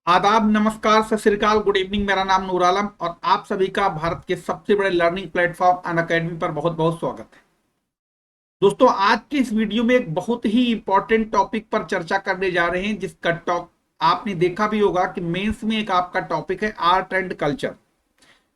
आदाब, नमस्कार, सत श्री अकाल, गुड इवनिंग। मेरा नाम नूर आलम और आप सभी का भारत के सबसे बड़े लर्निंग प्लेटफॉर्म अनअकैडमी पर बहुत बहुत स्वागत है। दोस्तों, आज की इस वीडियो में एक बहुत ही इंपॉर्टेंट टॉपिक पर चर्चा करने जा रहे हैं, जिसका टॉप आपने देखा भी होगा कि मेंस में एक आपका टॉपिक है आर्ट एंड कल्चर।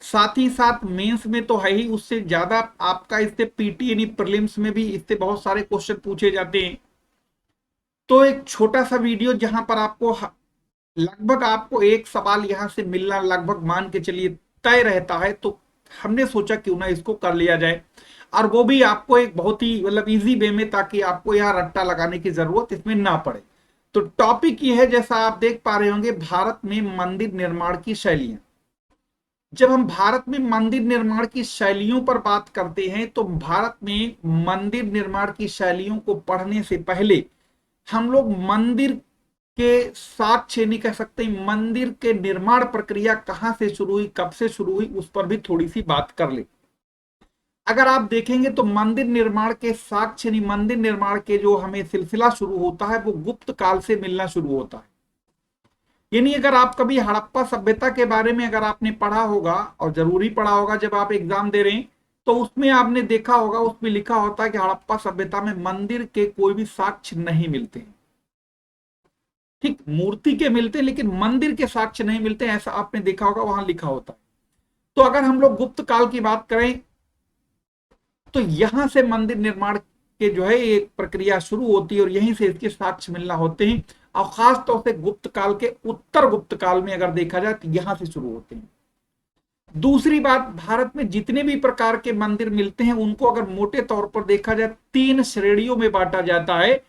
साथ ही साथ मेंस में तो है ही, उससे ज्यादा आपका इससे पीटी यानी प्रीलिम्स में भी इससे बहुत सारे क्वेश्चन पूछे जाते हैं। तो एक छोटा सा वीडियो जहां पर आपको लगभग आपको एक सवाल यहां से मिलना लगभग मान के चलिए तय रहता है, तो हमने सोचा क्यों ना इसको कर लिया जाए, और वो भी आपको एक बहुत ही मतलब इजी वे में, ताकि आपको यहाँ रट्टा लगाने की जरूरत इसमें ना पड़े। तो टॉपिक ये है, जैसा आप देख पा रहे होंगे, भारत में मंदिर निर्माण की शैलियां। जब हम भारत में मंदिर निर्माण की शैलियों पर बात करते हैं, तो भारत में मंदिर निर्माण की शैलियों को पढ़ने से पहले हम लोग मंदिर के साक्ष्य नहीं कह सकते, मंदिर के निर्माण प्रक्रिया कहां से शुरू हुई, कब से शुरू हुई, उस पर भी थोड़ी सी बात कर ले। अगर आप देखेंगे तो मंदिर निर्माण के साक्ष्य नहीं, मंदिर निर्माण के जो हमें सिलसिला शुरू होता है वो गुप्त काल से मिलना शुरू होता है। यानी अगर आप कभी हड़प्पा सभ्यता के बारे में अगर आपने पढ़ा होगा, और जरूरी पढ़ा होगा जब आप एग्जाम दे रहे हैं, तो उसमें आपने देखा होगा, उसमें लिखा होता है कि हड़प्पा सभ्यता में मंदिर के कोई भी साक्ष्य नहीं मिलते। ठीक, मूर्ति के मिलते लेकिन मंदिर के साक्ष्य नहीं मिलते, ऐसा आपने देखा होगा, वहां लिखा होता है। तो अगर हम लोग गुप्त काल की बात करें, तो यहां से मंदिर निर्माण के जो है एक प्रक्रिया शुरू होती है, और यहीं से इसके साक्ष्य मिलना होते हैं। और खास तौर से गुप्त काल के उत्तर गुप्त काल में अगर देखा जाए तो यहां से शुरू होते हैं। दूसरी बात, भारत में जितने भी प्रकार के मंदिर मिलते हैं उनको अगर मोटे तौर पर देखा जाए तीन श्रेणियों में बांटा जाता है।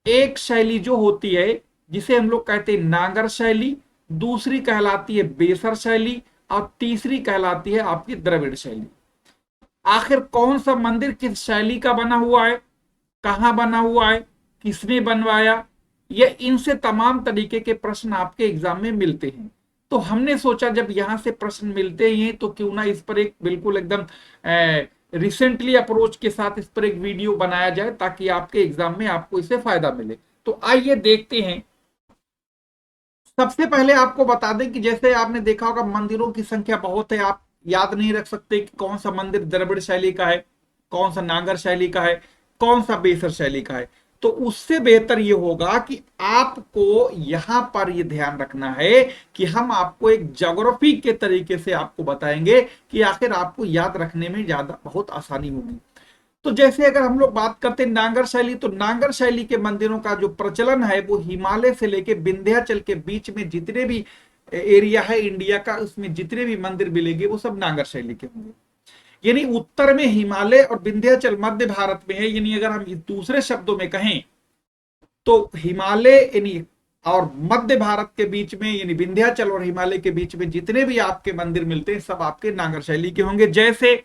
एक शैली जो होती है जिसे हम लोग कहते हैं नागर शैली, दूसरी कहलाती है बेसर शैली, और तीसरी कहलाती है आपकी द्रविड़ शैली। आखिर कौन सा मंदिर किस शैली का बना हुआ है, कहां बना हुआ है, किसने बनवाया, ये इनसे तमाम तरीके के प्रश्न आपके एग्जाम में मिलते हैं। तो हमने सोचा जब यहां से प्रश्न मिलते ही हैं, तो क्यों ना इस पर एक बिल्कुल एकदम रिसेंटली अप्रोच के साथ इस पर एक वीडियो बनाया जाए, ताकि आपके एग्जाम में आपको इससे फायदा मिले। तो आइए देखते हैं। सबसे पहले आपको बता दें कि जैसे आपने देखा होगा, मंदिरों की संख्या बहुत है, आप याद नहीं रख सकते कि कौन सा मंदिर द्रविड़ शैली का है, कौन सा नागर शैली का है, कौन सा बेसर शैली का है। तो उससे बेहतर ये होगा कि आपको यहां पर ये ध्यान रखना है कि हम आपको एक ज्योग्राफी के तरीके से आपको बताएंगे कि आखिर आपको याद रखने में ज्यादा बहुत आसानी होगी। तो जैसे अगर हम लोग बात करते हैं नागर शैली, तो नागर शैली के मंदिरों का जो प्रचलन है वो हिमालय से लेके विंध्याचल के बीच में जितने भी एरिया है इंडिया का, उसमें जितने भी मंदिर मिलेंगे वो सब नागर शैली के होंगे। यानी उत्तर में हिमालय और विंध्याचल मध्य भारत में है। यानी अगर हम दूसरे शब्दों में कहें तो हिमालय यानी और मध्य भारत के बीच में, यानी विंध्याचल और हिमालय के बीच में जितने भी आपके मंदिर मिलते हैं सब आपके नागर शैली के होंगे। जैसे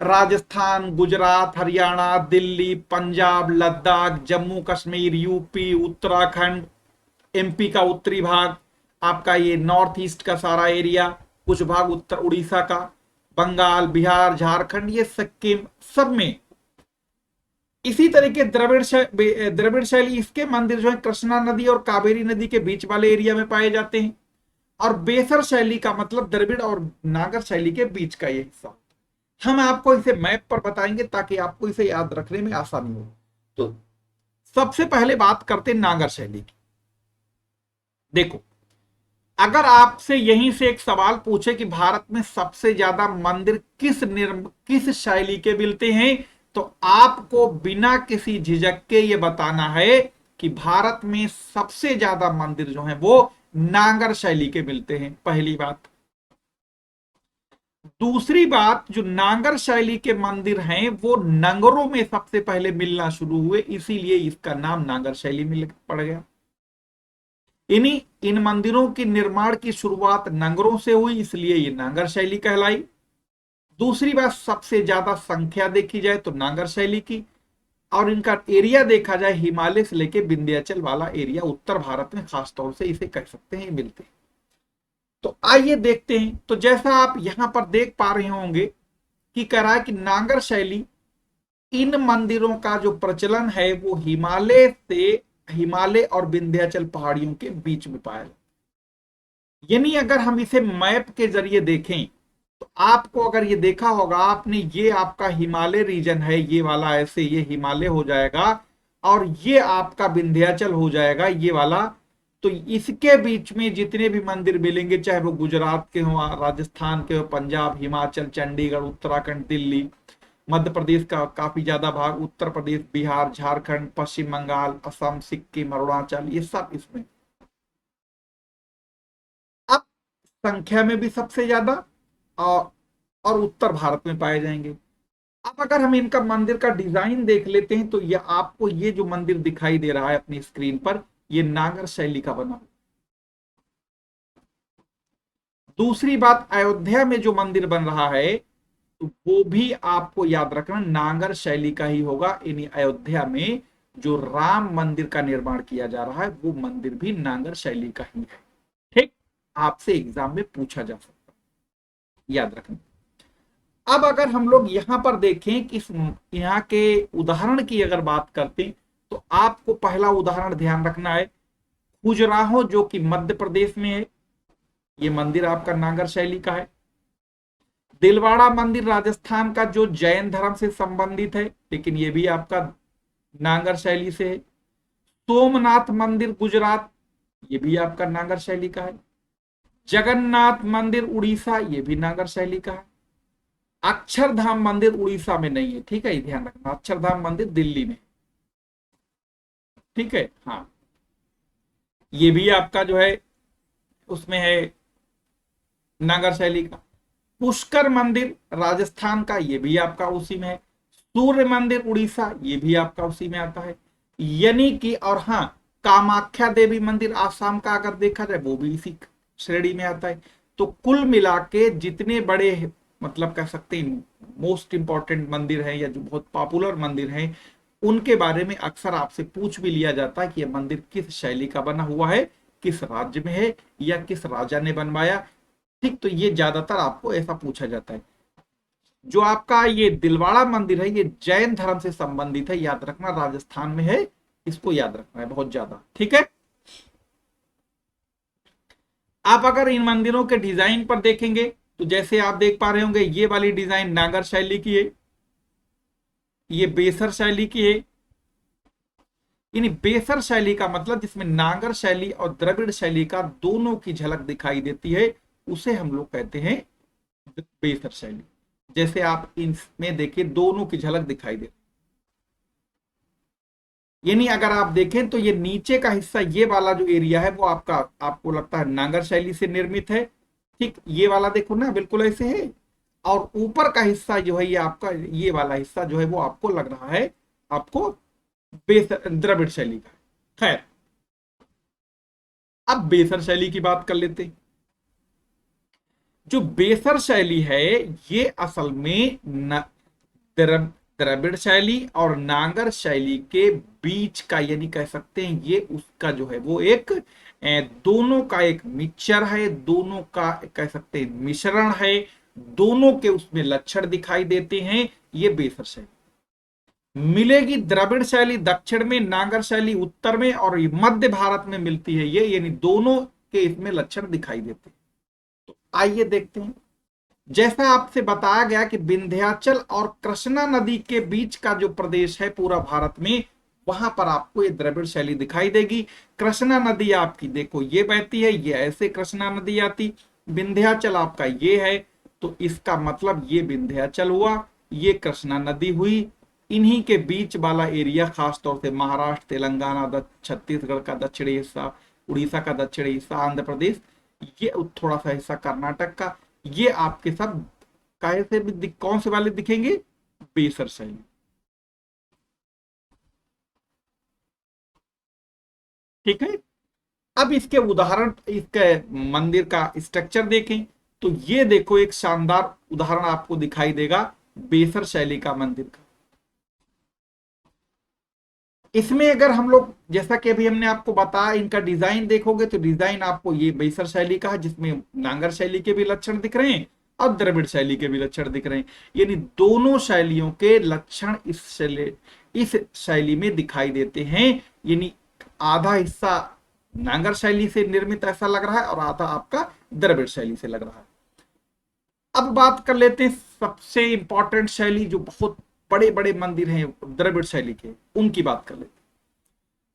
राजस्थान, गुजरात, हरियाणा, दिल्ली, पंजाब, लद्दाख, जम्मू कश्मीर, यूपी, उत्तराखंड, एमपी का उत्तरी भाग, आपका ये नॉर्थ ईस्ट का सारा एरिया, कुछ भाग उत्तर उड़ीसा का, बंगाल, बिहार, झारखंड, ये सिक्किम, सब में इसी तरीके द्रविड़ शैली, इसके मंदिर जो है कृष्णा नदी और कावेरी नदी के बीच वाले एरिया में पाए जाते हैं। और बेसर शैली का मतलब द्रविड़ और नागर शैली के बीच का ये हिस्सा। हम आपको इसे मैप पर बताएंगे ताकि आपको इसे याद रखने में आसानी हो। तो सबसे पहले बात करते हैं नागर शैली की। देखो, अगर आपसे यहीं से एक सवाल पूछे कि भारत में सबसे ज्यादा मंदिर किस शैली के मिलते हैं, तो आपको बिना किसी झिझक के ये बताना है कि भारत में सबसे ज्यादा मंदिर जो है वो नागर शैली के मिलते हैं, पहली बात। दूसरी बात, जो नागर शैली के मंदिर हैं वो नगरों में सबसे पहले मिलना शुरू हुए, इसीलिए इसका नाम नागर शैली में पड़ गया। इन्हीं इन मंदिरों की निर्माण की शुरुआत नगरों से हुई, इसलिए ये नागर शैली कहलाई। दूसरी बात, सबसे ज्यादा संख्या देखी जाए तो नागर शैली की, और इनका एरिया देखा जाए हिमालय से लेके विंध्याचल वाला एरिया उत्तर भारत में खास तौर से इसे कह सकते हैं मिलते हैं। तो आइए देखते हैं। तो जैसा आप यहां पर देख पा रहे होंगे कि कह रहा है कि नागर शैली, इन मंदिरों का जो प्रचलन है वो हिमालय और विंध्याचल पहाड़ियों के बीच में पाया जाता है। यानी अगर हम इसे मैप के जरिए देखें तो आपको, अगर ये देखा होगा आपने, ये आपका हिमालय रीजन है, ये वाला ऐसे ये हिमालय हो जाएगा और ये आपका विंध्याचल हो जाएगा ये वाला। तो इसके बीच में जितने भी मंदिर मिलेंगे, चाहे वो गुजरात के हो, राजस्थान के हो, पंजाब, हिमाचल, चंडीगढ़, उत्तराखंड, दिल्ली, मध्य प्रदेश का काफी ज्यादा भाग, उत्तर प्रदेश, बिहार, झारखंड, पश्चिम बंगाल, असम, सिक्किम, अरुणाचल, ये सब इसमें अब संख्या में भी सबसे ज्यादा और उत्तर भारत में पाए जाएंगे। अब अगर हम इनका मंदिर का डिजाइन देख लेते हैं तो ये आपको, ये जो मंदिर दिखाई दे रहा है अपनी स्क्रीन पर, ये नागर शैली का बना। दूसरी बात, अयोध्या में जो मंदिर बन रहा है तो वो भी आपको याद रखना नागर शैली का ही होगा। यानी अयोध्या में जो राम मंदिर का निर्माण किया जा रहा है वो मंदिर भी नागर शैली का ही है। ठीक, आपसे एग्जाम में पूछा जा सकता है, याद रखना। अब अगर हम लोग यहां पर देखें कि यहाँ के उदाहरण की अगर बात करते हैं तो आपको पहला उदाहरण ध्यान रखना है खजुराहो, जो कि मध्य प्रदेश में है। ये मंदिर आपका नागर शैली का है। दिलवाड़ा मंदिर राजस्थान का, जो जैन धर्म से संबंधित है, लेकिन ये भी आपका नागर शैली से है। सोमनाथ मंदिर गुजरात, ये भी आपका नागर शैली का है। जगन्नाथ मंदिर उड़ीसा, ये भी नागर शैली का है। अक्षरधाम मंदिर उड़ीसा में नहीं है, ठीक है, ध्यान रखना। अक्षरधाम मंदिर दिल्ली में, ठीक है। हाँ, ये भी आपका जो है उसमें है नागर शैली का। पुष्कर मंदिर राजस्थान का, ये भी आपका उसी में है। सूर्य मंदिर उड़ीसा, ये भी आपका उसी में आता है। यानी कि, और हाँ, कामाख्या देवी मंदिर आसाम का अगर देखा जाए वो भी इसी श्रेणी में आता है। तो कुल मिला के जितने बड़े, मतलब कह सकते हैं मोस्ट इंपॉर्टेंट मंदिर है या जो बहुत पॉपुलर मंदिर है, उनके बारे में अक्सर आपसे पूछ भी लिया जाता है कि यह मंदिर किस शैली का बना हुआ है, किस राज्य में है या किस राजा ने बनवाया। ठीक, तो ये ज्यादातर आपको ऐसा पूछा जाता है। जो आपका ये दिलवाड़ा मंदिर है ये जैन धर्म से संबंधित है, याद रखना, राजस्थान में है, इसको याद रखना है बहुत ज्यादा, ठीक है। आप अगर इन मंदिरों के डिजाइन पर देखेंगे तो जैसे आप देख पा रहे होंगे, ये वाली डिजाइन नागर शैली की है, ये बेसर शैली की है। यानी बेसर शैली का मतलब जिसमें नागर शैली और द्रविड़ शैली का दोनों की झलक दिखाई देती है, उसे हम लोग कहते हैं बेसर शैली। जैसे आप इनमें देखिए दोनों की झलक दिखाई दे, यानी अगर आप देखें तो ये नीचे का हिस्सा, ये वाला जो एरिया है वो आपका, आपको लगता है नागर शैली से निर्मित है। ठीक, ये वाला देखो ना बिल्कुल ऐसे है। और ऊपर का हिस्सा जो है ये आपका, ये वाला हिस्सा जो है वो आपको लग रहा है आपको द्रविड़ शैली का। खैर, अब बेसर शैली की बात कर लेते हैं। जो बेसर शैली है ये असल में द्रविड़ शैली और नागर शैली के बीच का, यानी कह सकते हैं ये उसका जो है वो एक दोनों का एक मिक्सचर है, दोनों का कह सकते हैं मिश्रण है, दोनों के उसमें लक्षण दिखाई देते हैं। ये बेसर शैली मिलेगी। द्रविड़ शैली दक्षिण में, नागर शैली उत्तर में, और मध्य भारत में मिलती है ये, यानी दोनों के इसमें लक्षण दिखाई देते हैं। तो आइए देखते हैं। जैसा आपसे बताया गया कि विंध्याचल और कृष्णा नदी के बीच का जो प्रदेश है पूरा भारत में, वहां पर आपको ये द्रविड़ शैली दिखाई देगी। कृष्णा नदी आपकी देखो ये बहती है, ये ऐसे कृष्णा नदी आती, विंध्याचल आपका ये है, तो इसका मतलब ये विंध्याचल हुआ, ये कृष्णा नदी हुई। इन्हीं के बीच वाला एरिया, खासतौर से महाराष्ट्र, तेलंगाना, छत्तीसगढ़ का दक्षिणी हिस्सा, उड़ीसा का दक्षिणी हिस्सा, आंध्र प्रदेश, ये थोड़ा सा हिस्सा कर्नाटक का, ये आपके सब काहे से भी कौन से वाले दिखेंगे, बेसर शैली। ठीक है, अब इसके उदाहरण, इसके मंदिर का स्ट्रक्चर देखें तो ये देखो एक शानदार उदाहरण आपको दिखाई देगा बेसर शैली का मंदिर का। इसमें अगर हम लोग, जैसा कि अभी हमने आपको बताया, इनका डिजाइन देखोगे तो डिजाइन आपको ये बेसर शैली का है, जिसमें नागर शैली के भी लक्षण दिख रहे हैं और द्रविड़ शैली के भी लक्षण दिख रहे हैं। यानी दोनों शैलियों के लक्षण इस शैली में दिखाई देते हैं। यानी आधा हिस्सा नांगर शैली से निर्मित ऐसा लग रहा है और आधा आपका द्रविड़ शैली से लग रहा है। अब बात कर लेते हैं सबसे इंपॉर्टेंट शैली, जो बहुत बड़े बड़े मंदिर हैं द्रविड़ शैली के, उनकी बात कर लेते हैं।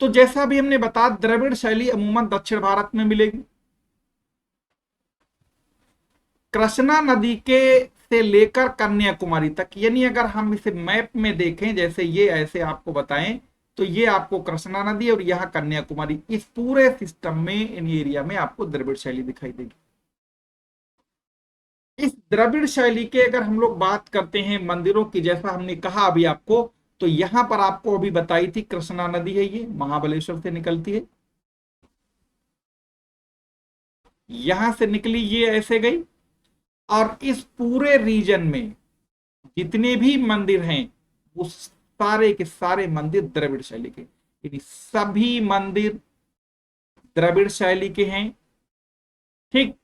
तो जैसा भी हमने बताया, द्रविड़ शैली अमूमन दक्षिण भारत में मिलेगी। कृष्णा नदी के से लेकर कन्याकुमारी तक, यानी अगर हम इसे मैप में देखें, जैसे ये ऐसे आपको बताएं, तो ये आपको कृष्णा नदी और यहां कन्याकुमारी, इस पूरे सिस्टम में, इन एरिया में आपको द्रविड़ शैली दिखाई देगी। इस द्रविड़ शैली के अगर हम लोग बात करते हैं मंदिरों की, जैसा हमने कहा अभी आपको, तो यहां पर आपको अभी बताई थी कृष्णा नदी है, ये महाबलेश्वर से निकलती है, यहां से निकली ये ऐसे गई, और इस पूरे रीजन में जितने भी मंदिर हैं वो सारे के सारे मंदिर द्रविड़ शैली के, यानी सभी मंदिर द्रविड़ शैली के हैं। ठीक,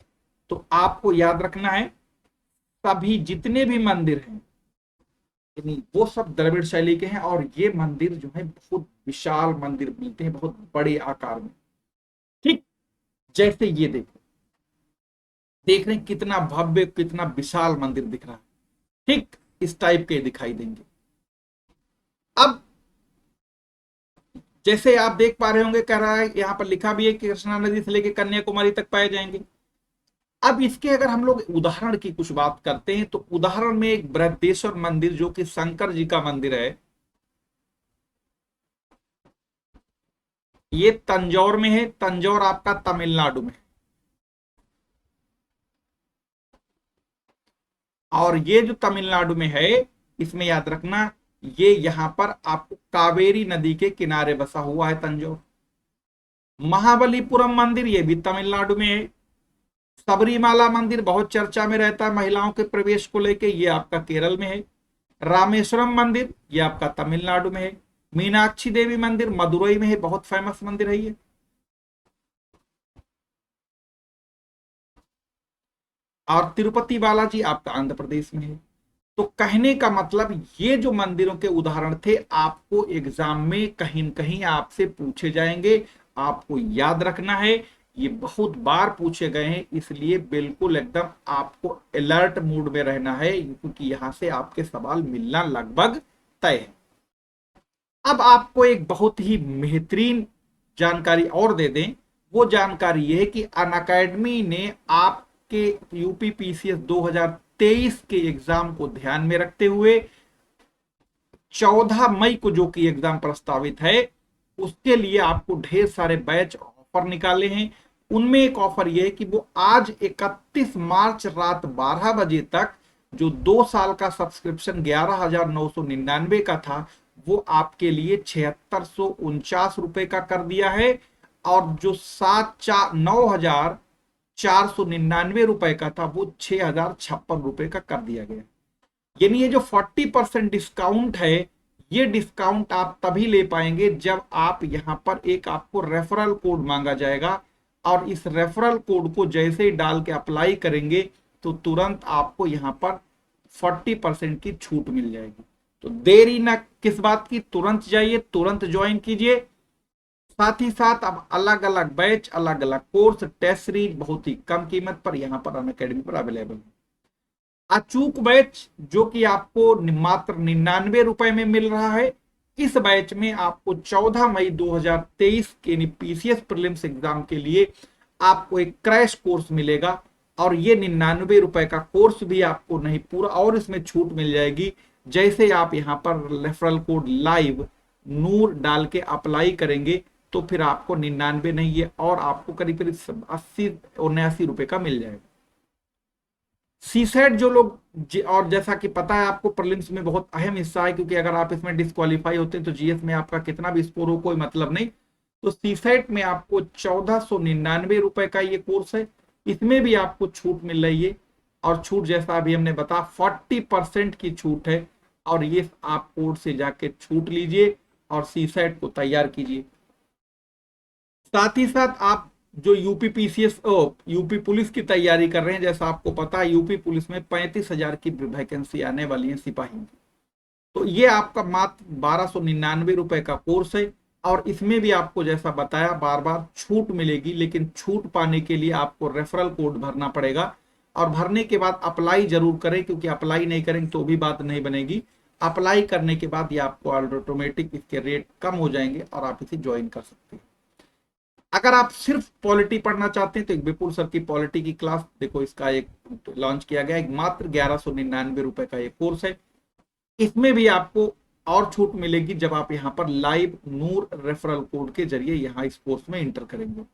तो आपको याद रखना है सभी जितने भी मंदिर हैं यानी वो सब द्रविड़ शैली के हैं, और ये मंदिर जो है बहुत विशाल मंदिर मिलते हैं, बहुत बड़े आकार में। ठीक, जैसे ये देखो, देख रहे हैं कितना भव्य, कितना विशाल मंदिर दिख रहा है। ठीक, इस टाइप के दिखाई देंगे। अब जैसे आप देख पा रहे होंगे, कह रहा है यहां पर लिखा भी है कि कृष्णा नदी से लेकर कन्याकुमारी तक पाए जाएंगे। अब इसके अगर हम लोग उदाहरण की कुछ बात करते हैं, तो उदाहरण में एक बृहदेश्वर मंदिर, जो कि शंकर जी का मंदिर है, ये तंजौर में है। तंजौर आपका तमिलनाडु में, और ये जो तमिलनाडु में है, इसमें याद रखना ये यहां पर आपको कावेरी नदी के किनारे बसा हुआ है तंजौर। महाबलीपुरम मंदिर, ये भी तमिलनाडु में है। सबरीमाला मंदिर बहुत चर्चा में रहता है महिलाओं के प्रवेश को लेके, ये आपका केरल में है। रामेश्वरम मंदिर, ये आपका तमिलनाडु में है। मीनाक्षी देवी मंदिर मदुरई में है, बहुत फेमस मंदिर है ये। और तिरुपति बालाजी आपका आंध्र प्रदेश में है। तो कहने का मतलब, ये जो मंदिरों के उदाहरण थे, आपको एग्जाम में कहीं न कहीं आपसे पूछे जाएंगे, आपको याद रखना है। ये बहुत बार पूछे गए हैं, इसलिए बिल्कुल एकदम आपको अलर्ट मूड में रहना है, क्योंकि यहां से आपके सवाल मिलना लगभग तय है। अब आपको एक बहुत ही बेहतरीन जानकारी और दे दें, वो जानकारी ये है कि अनअकैडमी ने आपके यूपी पीसीएस 2023 के एग्जाम को ध्यान में रखते हुए 14 मई को जो कि एग्जाम प्रस्तावित है, उसके लिए आपको ढेर सारे बैच ऑफर निकाले हैं। उनमें एक ऑफर यह है कि वो आज 31 मार्च रात 12 बजे तक जो 2 साल का सब्सक्रिप्शन 11,999 का था, वो आपके लिए 7649 रुपए का कर दिया है, और जो 9,499 रुपए का था, वो 6,056 रुपए का कर दिया गया। यानी ये जो 40% डिस्काउंट है, ये डिस्काउंट आप तभी ले पाएंगे जब आप यहां पर एक आपको रेफरल कोड मांगा जाएगा, और इस रेफरल कोड को जैसे ही डाल के अप्लाई करेंगे, तो तुरंत आपको यहां पर 40% की छूट मिल जाएगी। तो देरी ना किस बात की, तुरंत जाइए, तुरंत ज्वाइन कीजिए। साथ ही साथ अब अलग अलग बैच, अलग अलग कोर्स, टेस्ट सीरीज बहुत ही कम कीमत पर यहां पर अनअकैडमी पर अवेलेबल है। अचूक बैच जो कि आपको मात्र 99 रुपए में मिल रहा है, इस बैच में आपको 14 मई 2023 के पीसीएस प्रीलिम्स एग्जाम के लिए आपको एक क्रैश कोर्स मिलेगा, और ये 99 रुपए का कोर्स भी आपको नहीं पूरा, और इसमें छूट मिल जाएगी जैसे आप यहाँ पर रेफरल कोड लाइव नूर डाल के अप्लाई करेंगे, तो फिर आपको 99 नहीं है, और आपको करीब करीब 80-79 रुपए का मिल जाएगा। सीसेट जो लोग, और जैसा कि पता है आपको, प्रीलिम्स में बहुत अहम हिस्सा है, क्योंकि अगर आप इसमें डिस्क्वालीफाई होते हैं तो जीएस में आपका कितना भी स्कोर हो कोई मतलब नहीं। तो सीसेट में आपको 1499 रुपए का ये कोर्स है, इसमें भी आपको छूट मिल रही है, और छूट जैसा अभी हमने बताया 40% की छूट है, और ये आप कोर्ट से जाके छूट लीजिए और सीसेट को तैयार कीजिए। साथ ही साथ आप जो यूपी पीसीएस यूपी पुलिस की तैयारी कर रहे हैं, जैसा आपको पता है यूपी पुलिस में 35,000 की वैकेंसी आने वाली है सिपाही की, तो ये आपका मात्र 1299 रुपए का कोर्स है, और इसमें भी आपको जैसा बताया बार बार छूट मिलेगी, लेकिन छूट पाने के लिए आपको रेफरल कोड भरना पड़ेगा और भरने के बाद अप्लाई जरूर करें, क्योंकि अप्लाई नहीं करेंगे तो भी बात नहीं बनेगी। अप्लाई करने के बाद ये आपको ऑटोमेटिक इसके रेट कम हो जाएंगे और आप इसे ज्वाइन कर सकते हैं। अगर आप सिर्फ पॉलिटी पढ़ना चाहते हैं तो एक विपुल सर की पॉलिटी की क्लास देखो, इसका एक लॉन्च किया गया है, मात्र 1199 रुपए का एक कोर्स है। इसमें भी आपको और छूट मिलेगी जब आप यहाँ पर लाइव नूर रेफरल कोड के जरिए यहाँ इस कोर्स में इंटर करेंगे।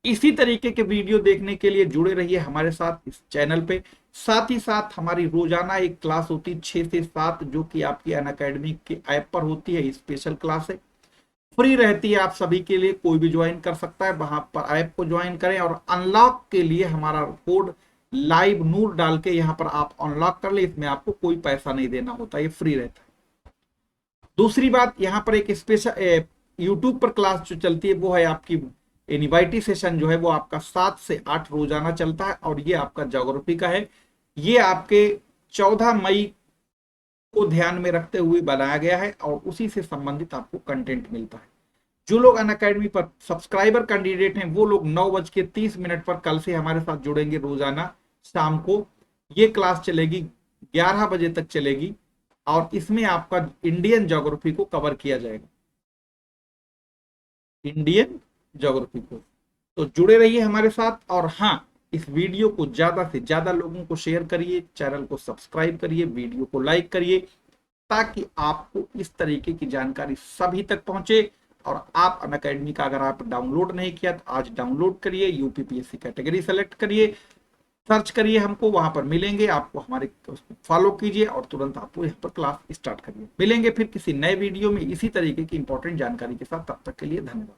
इसी तरीके के वीडियो देखने के लिए जुड़े रहिए हमारे साथ इस चैनल पे। साथ ही साथ हमारी रोजाना एक क्लास होती है 6 से 7, जो कि आपकी अनअकैडमी के ऐप पर होती है। स्पेशल क्लास है, फ्री रहती है आप सभी के लिए, कोई भी ज्वाइन कर सकता है। वहां पर ऐप को ज्वाइन करें और अनलॉक के लिए हमारा कोड लाइव नूर डाल के यहाँ पर आप अनलॉक कर ले। इसमें आपको कोई पैसा नहीं देना होता, ये फ्री रहता है। दूसरी बात, यहाँ पर एक स्पेशल यूट्यूब पर क्लास जो चलती है वो है आपकी एनवाईटी सेशन, जो है वो आपका 7 से 8 रोजाना चलता है और ये आपका ज्योग्राफी का है। ये आपके 14 मई को ध्यान में रखते हुए बनाया गया है और उसी से संबंधित आपको कंटेंट मिलता है। जो लोग अनअकैडमी पर सब्सक्राइबर कैंडिडेट हैं वो लोग 9:30 पर कल से हमारे साथ जुड़ेंगे। रोजाना शाम को ये क्लास चलेगी, 11 बजे तक चलेगी और इसमें आपका इंडियन ज्योग्राफी को कवर किया जाएगा, इंडियन ज्योग्राफी को। तो जुड़े रहिए हमारे साथ और हाँ, इस वीडियो को ज्यादा से ज्यादा लोगों को शेयर करिए, चैनल को सब्सक्राइब करिए, वीडियो को लाइक करिए, ताकि आपको इस तरीके की जानकारी सभी तक पहुंचे। और आप अनअकैडमी का अगर आप डाउनलोड नहीं किया तो आज डाउनलोड करिए, यूपीपीएससी कैटेगरी सेलेक्ट करिए, सर्च करिए, हमको वहां पर मिलेंगे। आपको हमारे फॉलो कीजिए और तुरंत आपको यहाँ पर क्लास स्टार्ट करिए। मिलेंगे फिर किसी नए वीडियो में इसी तरीके की इंपॉर्टेंट जानकारी के साथ, तब तक के लिए धन्यवाद।